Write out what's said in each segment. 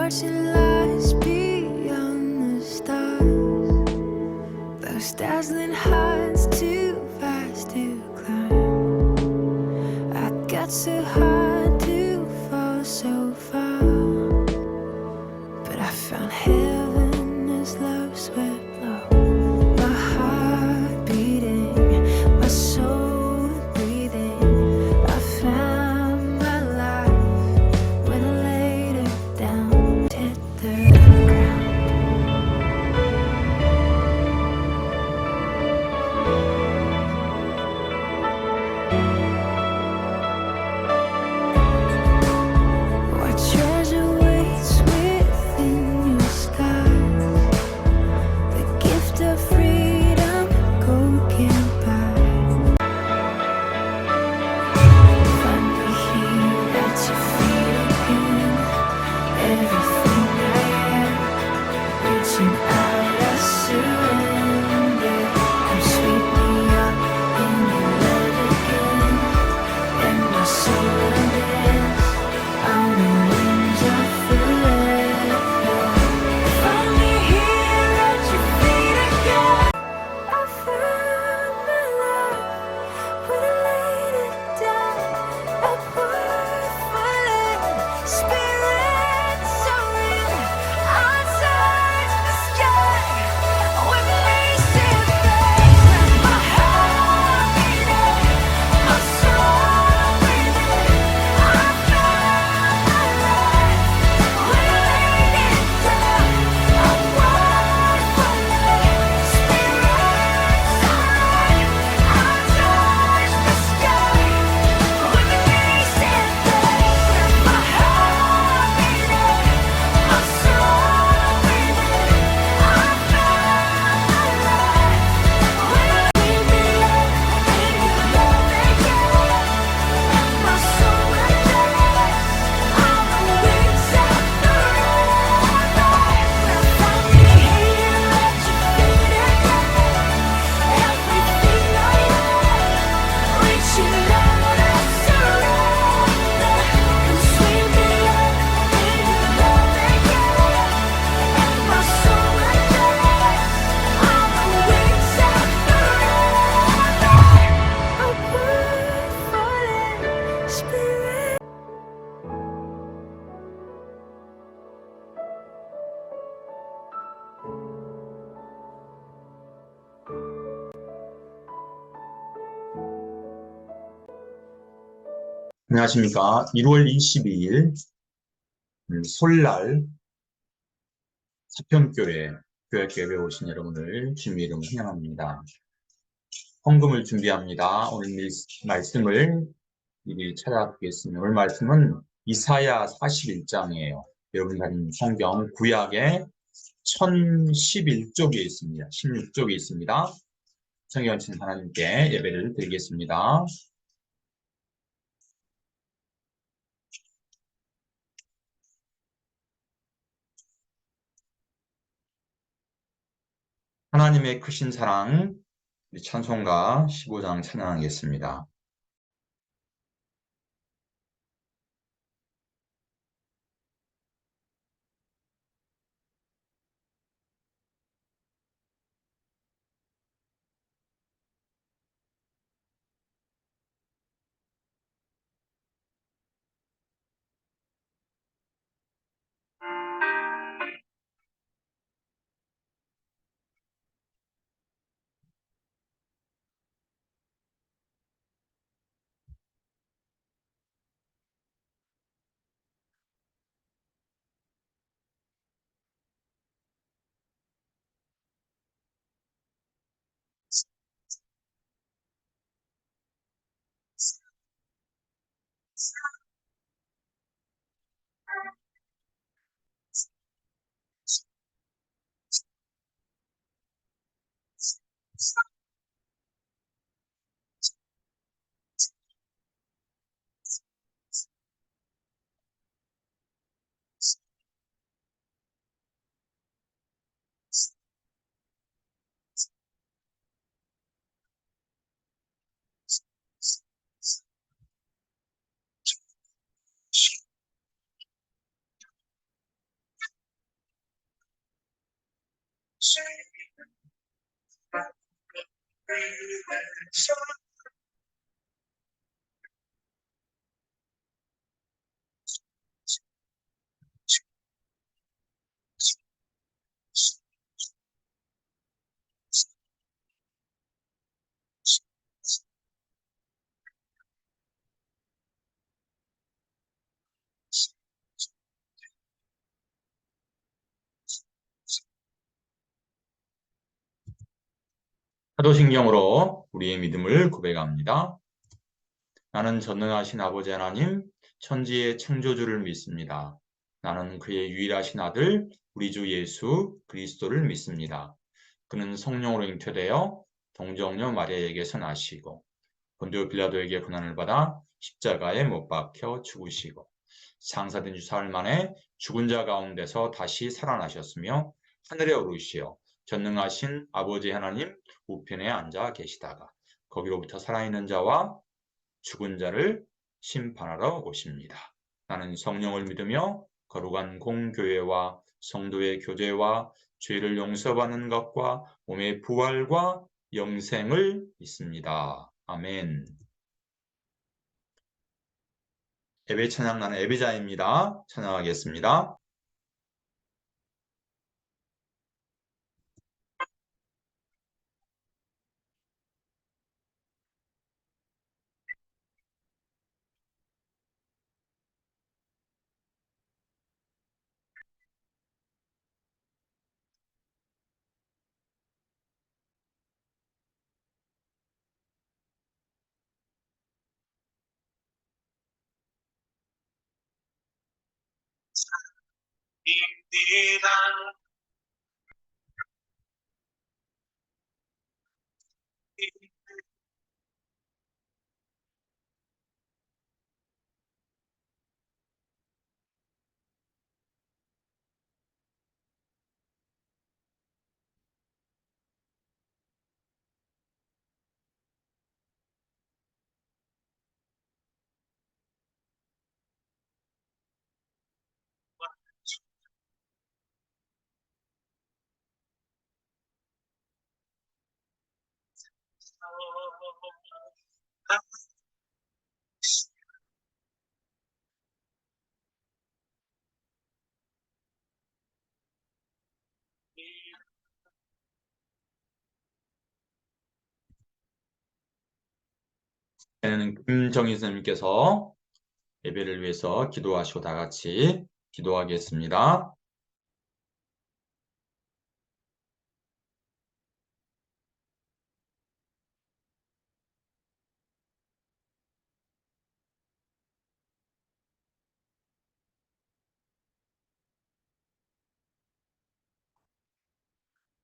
watching lights beyond the stars. Those dazzling heights too fast to climb. I got so hard to fall so far, but I found heaven as love swept low. My heart beating, my soul breathing. I found my life when I laid it down, hit the ground. What treasure waits within your skies? The gift of freedom, gold can't buy. Find me here at your feet again. Everything I am, reaching out, I surrender. Come sweep me up in your love again, and my soul unends on the wings of forever. Find me here at your feet again. I found my life when I laid it down. A word spirit soaring. I touch the sky with racing flames. My heart beating, my soul breathing. I found my life when I laid it down. A word spirit soaring. I touch the sky with racing flames. My heart beating, my soul breathing. I found my life when I laid me up in your love again. My soul unends on the wings of forever. Find me here at your feet again. Everything I am, reaching out, I surrender. Come sweep me up in your love again. My soul unends on the wings of forever. A word falling, spirit. 안녕하십니까. 1월 22일 설날 사평교회 교회에 오신 여러분을 주님의 이름으로 환영합니다. 헌금을 준비합니다. 오늘 말씀을 미리 찾아보겠습니다. 오늘 말씀은 이사야 41장이에요. 여러분 가진 성경 구약의 1011쪽에 있습니다. 16쪽에 있습니다. 성경 친 하나님께 예배를 드리겠습니다. 하나님의 크신 사랑, 우리 찬송가 15장 찬양하겠습니다. 사도신경으로 우리의 믿음을 고백합니다. 나는 전능하신 아버지 하나님, 천지의 창조주를 믿습니다. 나는 그의 유일하신 아들, 우리 주 예수 그리스도를 믿습니다. 그는 성령으로 잉태되어 동정녀 마리아에게서 나시고 본디오 빌라도에게 고난을 받아 십자가에 못 박혀 죽으시고 장사된 지 사흘 만에 죽은 자 가운데서 다시 살아나셨으며 하늘에 오르시어 전능하신 아버지 하나님 우편에 앉아 계시다가 거기로부터 살아있는 자와 죽은 자를 심판하러 오십니다. 나는 성령을 믿으며 거룩한 공교회와 성도의 교제와 죄를 용서받는 것과 몸의 부활과 영생을 믿습니다. 아멘. 예배 찬양 나는 예배자입니다. 찬양하겠습니다. 김정희 선생님께서 예배를 위해서 기도하시고 다 같이 기도하겠습니다.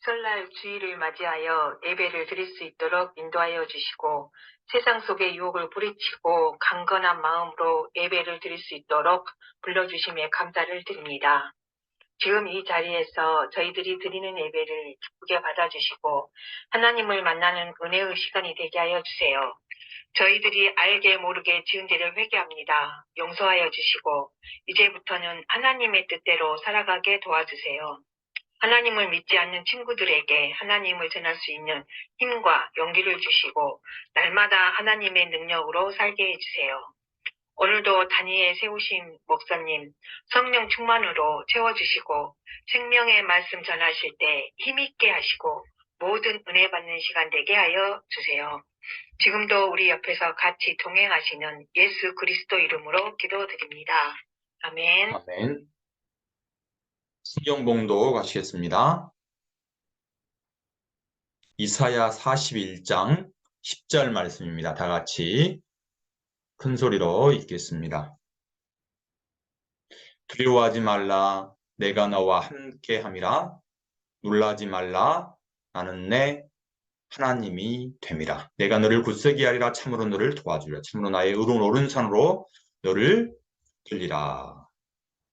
설날 주일을 맞이하여 예배를 드릴 수 있도록 인도하여 주시고 세상 속의 유혹을 뿌리치고 강건한 마음으로 예배를 드릴 수 있도록 불러주심에 감사를 드립니다. 지금 이 자리에서 저희들이 드리는 예배를 기쁘게 받아주시고 하나님을 만나는 은혜의 시간이 되게 하여 주세요. 저희들이 알게 모르게 지은 죄를 회개합니다. 용서하여 주시고 이제부터는 하나님의 뜻대로 살아가게 도와주세요. 하나님을 믿지 않는 친구들에게 하나님을 전할 수 있는 힘과 용기를 주시고 날마다 하나님의 능력으로 살게 해주세요. 오늘도 단위에 세우신 목사님 성령 충만으로 채워주시고 생명의 말씀 전하실 때 힘있게 하시고 모든 은혜 받는 시간 되게 하여 주세요. 지금도 우리 옆에서 같이 동행하시는 예수 그리스도 이름으로 기도드립니다. 아멘. 아멘. 신경봉도 가시겠습니다. 이사야 41장 10절 말씀입니다. 다 같이 큰 소리로 읽겠습니다. 두려워하지 말라. 내가 너와 함께 함이라. 놀라지 말라. 나는 내 하나님이 됨이라. 내가 너를 굳세게 하리라. 참으로 너를 도와주리라. 참으로 나의 의로운 오른손으로 너를 들리라.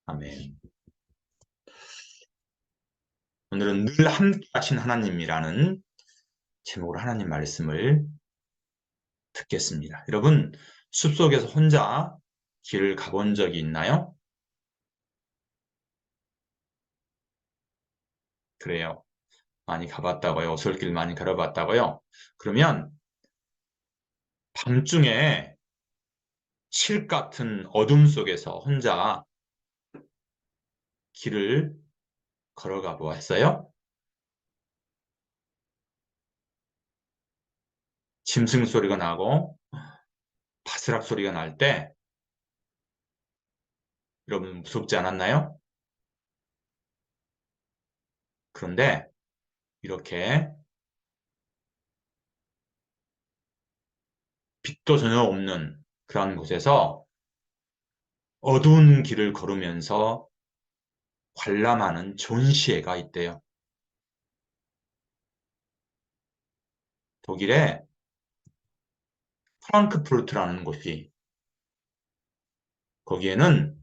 아멘. 오늘은 늘 함께 하신 하나님이라는 제목으로 하나님 말씀을 듣겠습니다. 여러분, 숲속에서 혼자 길을 가본 적이 있나요? 그래요. 많이 가봤다고요? 오솔길 많이 걸어봤다고요? 그러면 밤중에 칠 같은 어둠 속에서 혼자 길을 걸어가 보았어요? 짐승 소리가 나고 바스락 소리가 날 때 여러분 무섭지 않았나요? 그런데 이렇게 빛도 전혀 없는 그런 곳에서 어두운 길을 걸으면서 관람하는 존시에가 있대요. 독일에 프랑크푸르트라는 곳이, 거기에는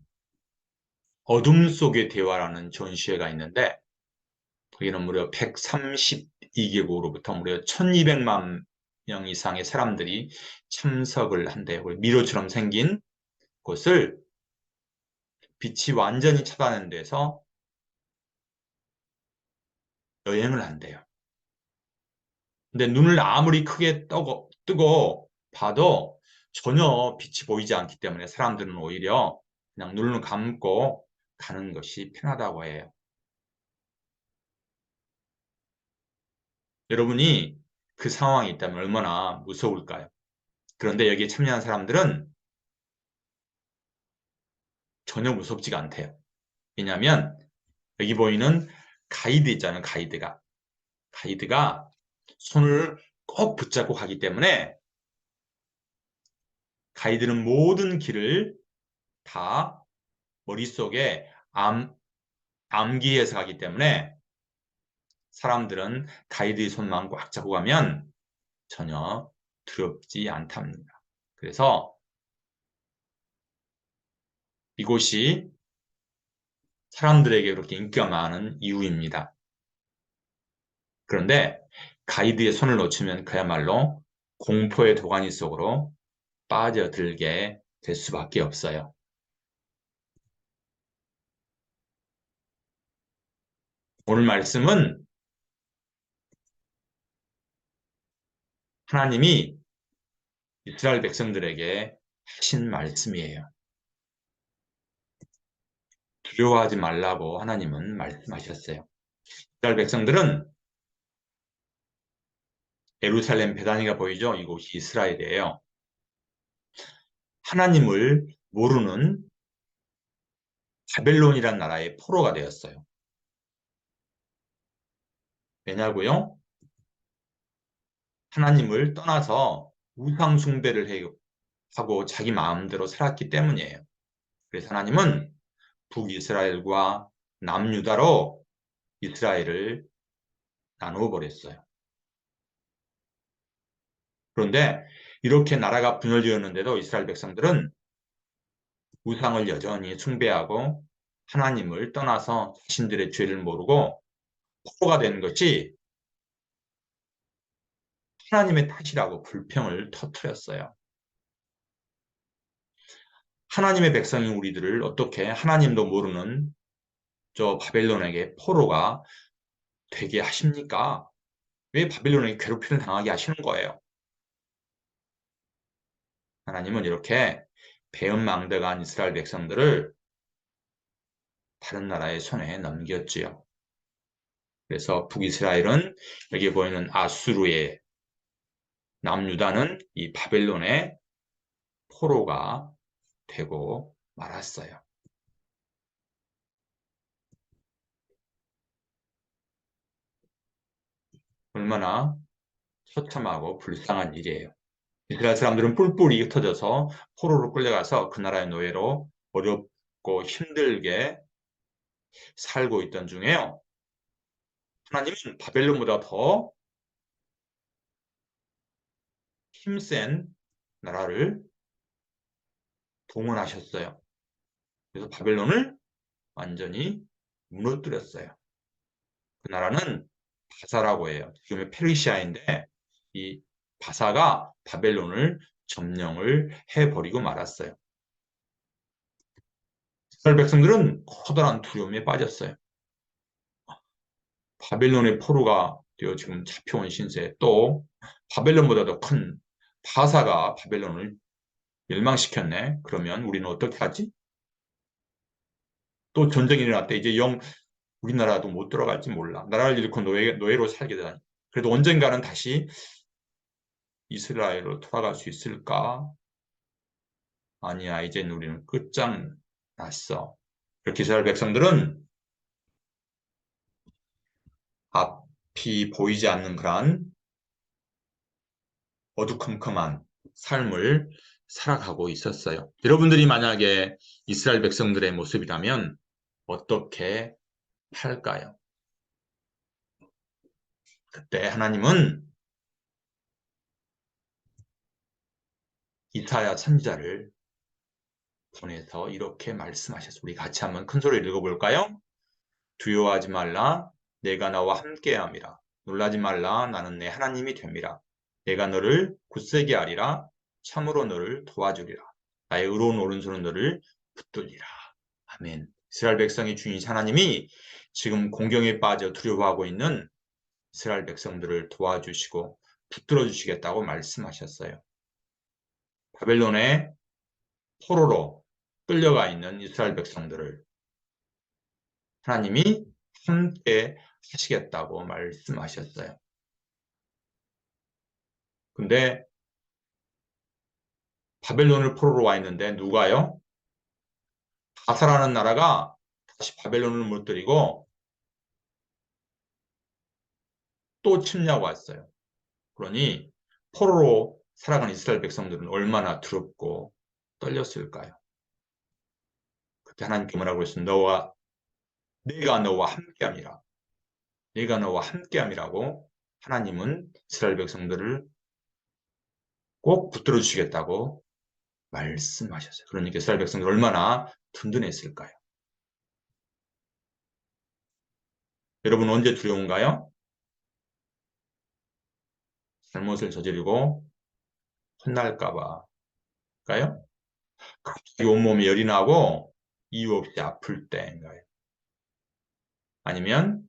어둠 속의 대화라는 전시회가 있는데 거기는 무려 132개국으로부터 무려 1200만 명 이상의 사람들이 참석을 한대요. 미로처럼 생긴 곳을 빛이 완전히 차단된 데서 여행을 한대요. 근데 눈을 아무리 크게 뜨고 봐도 전혀 빛이 보이지 않기 때문에 사람들은 오히려 그냥 눈을 감고 가는 것이 편하다고 해요. 여러분이 그 상황이 있다면 얼마나 무서울까요? 그런데 여기에 참여한 사람들은 전혀 무섭지가 않대요. 왜냐하면 여기 보이는 가이드 있잖아요. 가이드가 손을 꼭 붙잡고 가기 때문에 가이드는 모든 길을 다 머릿속에 암기해서 가기 때문에 사람들은 가이드의 손만 꽉 잡고 가면 전혀 두렵지 않답니다. 그래서 이곳이 사람들에게 그렇게 인기가 많은 이유입니다. 그런데 가이드의 손을 놓치면 그야말로 공포의 도가니 속으로 빠져들게 될 수밖에 없어요. 오늘 말씀은 하나님이 이스라엘 백성들에게 하신 말씀이에요. 두려워하지 말라고 하나님은 말씀하셨어요. 이스라엘 백성들은 예루살렘 베다니가 보이죠? 이곳이 이스라엘이에요. 하나님을 모르는 바벨론이란 나라의 포로가 되었어요. 왜냐고요? 하나님을 떠나서 우상 숭배를 하고 자기 마음대로 살았기 때문이에요. 그래서 하나님은 북이스라엘과 남유다로 이스라엘을 나누어 버렸어요. 그런데 이렇게 나라가 분열되었는데도 이스라엘 백성들은 우상을 여전히 숭배하고 하나님을 떠나서 자신들의 죄를 모르고 포로가 된 것이 하나님의 탓이라고 불평을 터뜨렸어요. 하나님의 백성인 우리들을 어떻게 하나님도 모르는 저 바벨론에게 포로가 되게 하십니까? 왜 바벨론에게 괴롭힘을 당하게 하시는 거예요? 하나님은 이렇게 배은망덕한 이스라엘 백성들을 다른 나라의 손에 넘겼지요. 그래서 북이스라엘은 여기 보이는 아수르의, 남유다는 이 바벨론의 포로가 되고 말았어요. 얼마나 처참하고 불쌍한 일이에요. 이스라엘 사람들은 뿔뿔이 흩어져서 포로로 끌려가서 그 나라의 노예로 어렵고 힘들게 살고 있던 중에요. 하나님은 바벨론보다 더 힘센 나라를 동원하셨어요. 그래서 바벨론을 완전히 무너뜨렸어요. 그 나라는 바사라고 해요. 지금의 페르시아인데 이 바사가 바벨론을 점령을 해버리고 말았어요. 이스라엘 백성들은 커다란 두려움에 빠졌어요. 바벨론의 포로가 되어 지금 잡혀온 신세, 또 바벨론보다 더 큰 바사가 바벨론을 멸망시켰네. 그러면 우리는 어떻게 하지? 또 전쟁이 일어났대. 이제 우리나라도 못 들어갈지 몰라. 나라를 잃고 노예로 살게 되다니. 그래도 언젠가는 다시 이스라엘로 돌아갈 수 있을까? 아니야, 이제는 우리는 끝장났어. 이렇게 이스라엘 백성들은 앞이 보이지 않는 그러한 어두컴컴한 삶을 살아가고 있었어요. 여러분들이 만약에 이스라엘 백성들의 모습이라면 어떻게 할까요? 그때 하나님은 이사야 선지자를 보내서 이렇게 말씀하셨어요. 우리 같이 한번 큰 소리로 읽어볼까요? 두려워하지 말라. 내가 너와 함께함이라. 놀라지 말라. 나는 내 하나님이 됨이라. 내가 너를 굳세게 하리라. 참으로 너를 도와주리라. 나의 의로운 오른손은 너를 붙들리라. 아멘. 이스라엘 백성의 주인이신 하나님이 지금 공경에 빠져 두려워하고 있는 이스라엘 백성들을 도와주시고 붙들어 주시겠다고 말씀하셨어요. 바벨론의 포로로 끌려가 있는 이스라엘 백성들을 하나님이 함께 하시겠다고 말씀하셨어요. 근데 바벨론을 포로로 와 있는데 누가요? 바사라는 나라가 다시 바벨론을 무너뜨리고 또 침략 왔어요. 그러니 포로로 살아간 이스라엘 백성들은 얼마나 두렵고 떨렸을까요? 그때 하나님께 뭐라고 했습니다. 내가 너와 함께함이라. 내가 너와 함께함이라고 하나님은 이스라엘 백성들을 꼭 붙들어 주시겠다고 말씀하셨어요. 그러니까 이스라엘 백성들 얼마나 든든했을까요? 여러분 언제 두려운가요? 잘못을 저지르고 혼날까봐요? 갑자기 온몸에 열이 나고 이유 없이 아플 때인가요? 아니면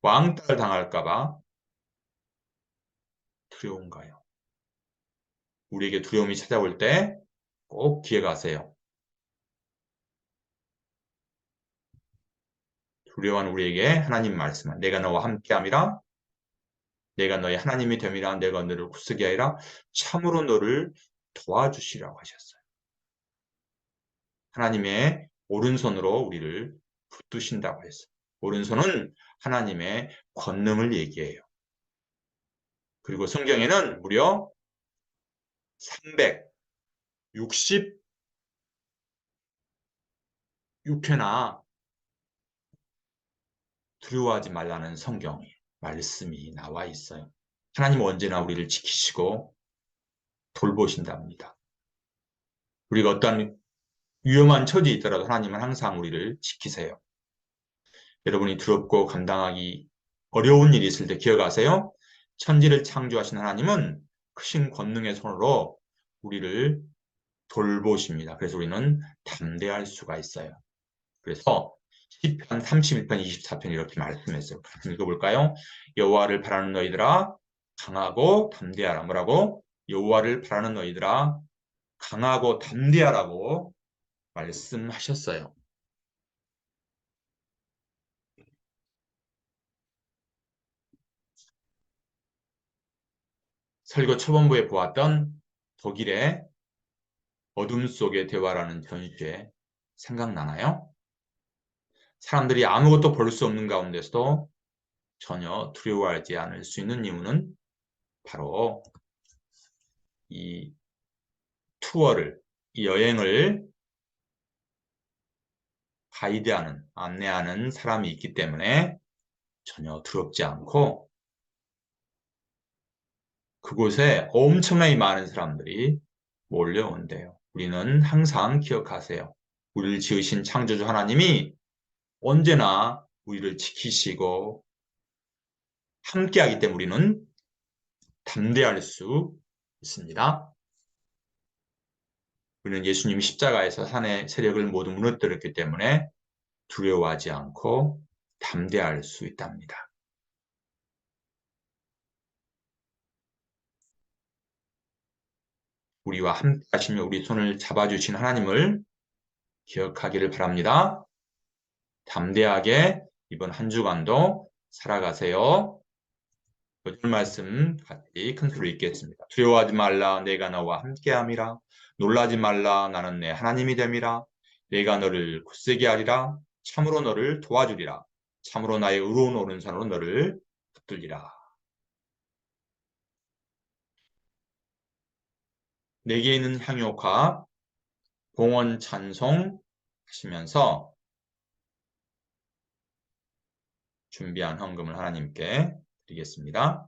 왕따를 당할까봐 두려운가요? 우리에게 두려움이 찾아올 때 꼭 기억하세요. 두려워하는 우리에게 하나님 말씀은 내가 너와 함께함이라 내가 너의 하나님이 됨이라 내가 너를 굳세게 하리라 참으로 너를 도와주시라고 하셨어요. 하나님의 오른손으로 우리를 붙드신다고 했어요. 오른손은 하나님의 권능을 얘기해요. 그리고 성경에는 무려 366회나 두려워하지 말라는 성경 말씀이 나와 있어요. 하나님은 언제나 우리를 지키시고 돌보신답니다. 우리가 어떤 위험한 처지에 있더라도 하나님은 항상 우리를 지키세요. 여러분이 두렵고 감당하기 어려운 일이 있을 때 기억하세요. 천지를 창조하신 하나님은 크신 권능의 손으로 우리를 돌보십니다. 그래서 우리는 담대할 수가 있어요. 그래서 시편 31편 24편 이렇게 말씀했어요. 같이 읽어볼까요? 여호와를 바라는 너희들아 강하고 담대하라. 뭐라고? 여호와를 바라는 너희들아 강하고 담대하라고 말씀하셨어요. 설교 초반부에 보았던 독일의 어둠 속의 대화라는 전시회 생각나나요? 사람들이 아무것도 볼 수 없는 가운데서도 전혀 두려워하지 않을 수 있는 이유는 바로 이 이 여행을 가이드하는, 안내하는 사람이 있기 때문에 전혀 두렵지 않고 그곳에 엄청나게 많은 사람들이 몰려온대요. 우리는 항상 기억하세요. 우리를 지으신 창조주 하나님이 언제나 우리를 지키시고 함께하기 때문에 우리는 담대할 수 있습니다. 우리는 예수님이 십자가에서 산의 세력을 모두 무너뜨렸기 때문에 두려워하지 않고 담대할 수 있답니다. 우리와 함께 하시며 우리 손을 잡아주신 하나님을 기억하기를 바랍니다. 담대하게 이번 한 주간도 살아가세요. 오늘 말씀 같이 큰 소리로 읽겠습니다. 두려워하지 말라, 내가 너와 함께함이라. 놀라지 말라, 나는 내 하나님이 됨이라. 내가 너를 굳세게 하리라. 참으로 너를 도와주리라. 참으로 나의 의로운 오른손으로 너를 붙들리라. 내게 있는 향유옥합 봉헌 찬송 하시면서 준비한 헌금을 하나님께 드리겠습니다.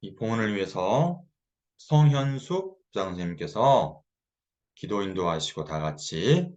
이 봉헌을 위해서 성현숙 부장선생님께서 기도 인도하시고 다 같이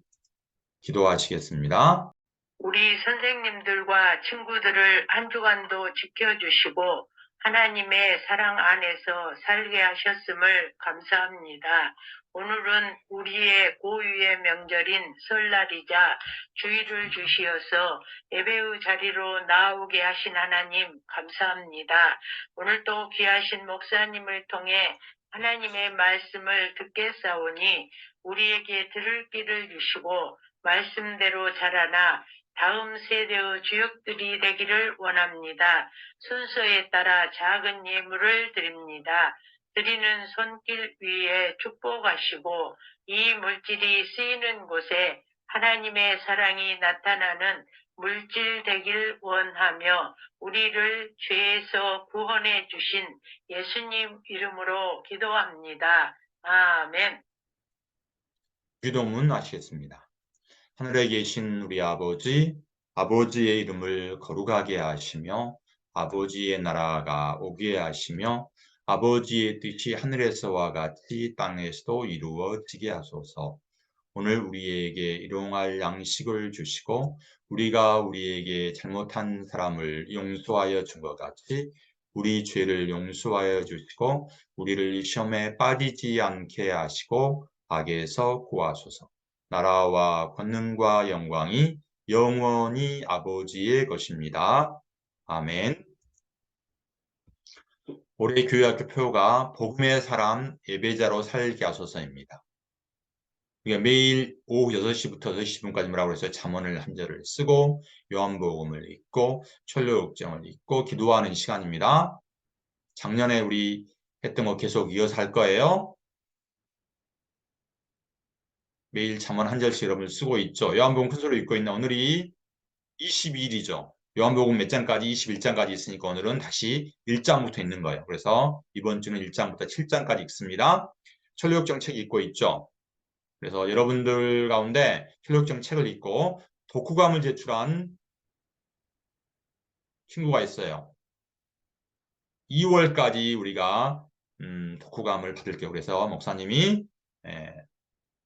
기도하시겠습니다. 우리 선생님들과 친구들을 한 주간도 지켜주시고 하나님의 사랑 안에서 살게 하셨음을 감사합니다. 오늘은 우리의 고유의 명절인 설날이자 주일을 주시어서 예배의 자리로 나오게 하신 하나님 감사합니다. 오늘도 귀하신 목사님을 통해 하나님의 말씀을 듣겠사오니 우리에게 들을 길을 주시고 말씀대로 자라나 다음 세대의 주역들이 되기를 원합니다. 순서에 따라 작은 예물을 드립니다. 드리는 손길 위에 축복하시고 이 물질이 쓰이는 곳에 하나님의 사랑이 나타나는 물질 되길 원하며 우리를 죄에서 구원해 주신 예수님 이름으로 기도합니다. 아멘. 기도문 하시겠습니다. 하늘에 계신 우리 아버지, 아버지의 이름을 거룩하게 하시며 아버지의 나라가 오게 하시며 아버지의 뜻이 하늘에서와 같이 땅에서도 이루어지게 하소서. 오늘 우리에게 일용할 양식을 주시고 우리가 우리에게 잘못한 사람을 용서하여 준 것 같이 우리 죄를 용서하여 주시고 우리를 시험에 빠지지 않게 하시고 악에서 구하소서. 나라와 권능과 영광이 영원히 아버지의 것입니다. 아멘. 올해 교회학교 표가 복음의 사람 예배자로 살게 하소서입니다. 매일 오후 6시부터 6시 10분까지 뭐라고 해서 잠언을 한 절을 쓰고 요한복음을 읽고 철로역정을 읽고 기도하는 시간입니다. 작년에 우리 했던 거 계속 이어서 할 거예요. 매일 잠언 한 절씩 여러분 쓰고 있죠. 요한복음 큰 소리로 읽고 있나? 오늘이 22일이죠. 요한복음 몇 장까지? 21장까지 있으니까 오늘은 다시 1장부터 읽는 거예요. 그래서 이번 주는 1장부터 7장까지 읽습니다. 철로역정 책 읽고 있죠. 그래서 여러분들 가운데 철로역정 책을 읽고 독후감을 제출한 친구가 있어요. 2월까지 우리가 독후감을 받을게요. 그래서 목사님이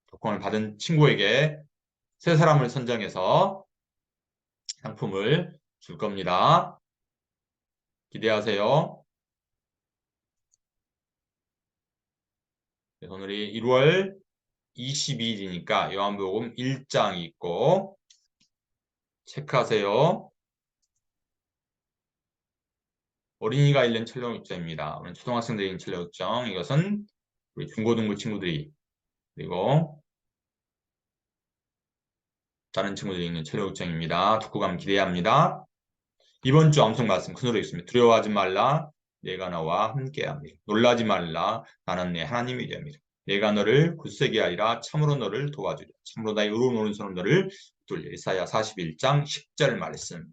독후감을 받은 친구에게 세 사람을 선정해서 상품을 줄 겁니다. 기대하세요. 오늘이 1월 22일이니까 요한복음 1장 있고 체크하세요. 어린이가 읽는 철로역정입니다. 오늘 초등학생들이 읽는 철로역정. 이것은 우리 중고등부 친구들이 그리고 다른 친구들이 읽는 철로역정입니다. 독후감 기대합니다. 이번 주 암송 말씀 큰 소리로 읽습니다. 두려워하지 말라, 내가 너와 함께합니다. 놀라지 말라, 나는 내 하나님이 됩니다. 내가 너를 굳세게 하리라. 참으로 너를 도와주리라. 참으로 나의 의로운 오른손은 너를 붙들리라. 이사야 41장 10절 말씀.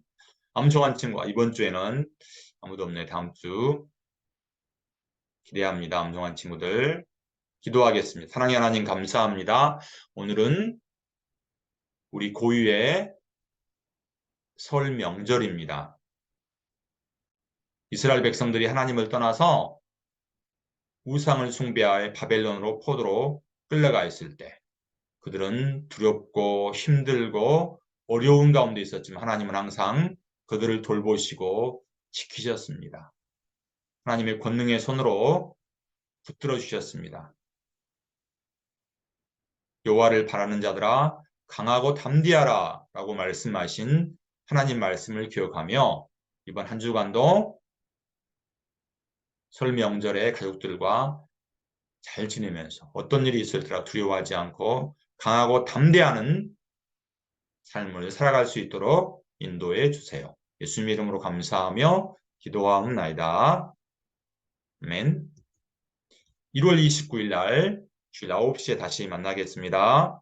암송한 친구가 이번 주에는 아무도 없네. 다음 주 기대합니다. 암송한 친구들. 기도하겠습니다. 사랑의 하나님 감사합니다. 오늘은 우리 고유의 설 명절입니다. 이스라엘 백성들이 하나님을 떠나서 우상을 숭배하여 바벨론으로 포로로 끌려가 있을 때 그들은 두렵고 힘들고 어려운 가운데 있었지만 하나님은 항상 그들을 돌보시고 지키셨습니다. 하나님의 권능의 손으로 붙들어 주셨습니다. 여호와를 바라는 자들아 강하고 담대하라 라고 말씀하신 하나님 말씀을 기억하며 이번 한 주간도 설 명절에 가족들과 잘 지내면서 어떤 일이 있을지라 두려워하지 않고 강하고 담대하는 삶을 살아갈 수 있도록 인도해 주세요. 예수님 이름으로 감사하며 기도하옵나이다. 아멘. 1월 29일 날 주일 9시에 다시 만나겠습니다.